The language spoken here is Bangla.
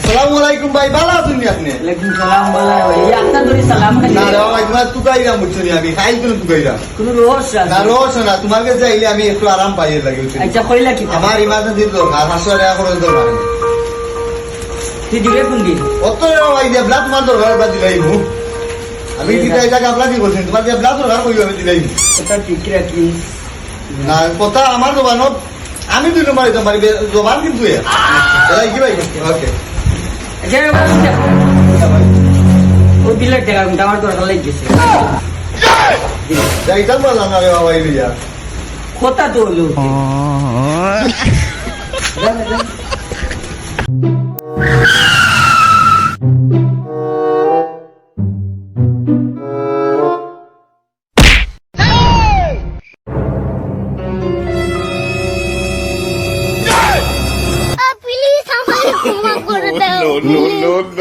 আসসালামু আলাইকুম ভাই, ভালো আছেন নি আপনি? ওয়ালাইকুম সালাম বলা এই আপনার ধরে সালাম খালি না রে ভাই, তোমার তুকাইরাম বুঝছো নি, আমি খাই কোনো তুকাইরাম কোনো রহস্য না, আছে রোজ না, তোমার কাছে আইলে আমি একটু আরাম পাই এর লাগে। আচ্ছা কইলা কি আমার ইমার্জেন্সি দরকার, 500 টাকা খরচ দরকার। তুই দিবে কোন দিন অত ভাই দেবলা তোমার দরকার বা দিলাই আমি দিতে এটা আপনার কি বলছেন, তোমার দেবলা দরকার কইও আমি দিলাই এটা ঠিক রাখি না। কথা আমার দোকানত আমি 2 নম্বর দিতে পারি, দোকান কিন্তু এলাই কি ভাই? ওকে আচ্ছা ও দিলে টাকা কিন্তু আমার দরকার লাগছে যাইতাম বললাম না রে বাবা, এই লিয়া কথা তো হলো প্লিজ আমাকে ক্ষমা করে দাও। no.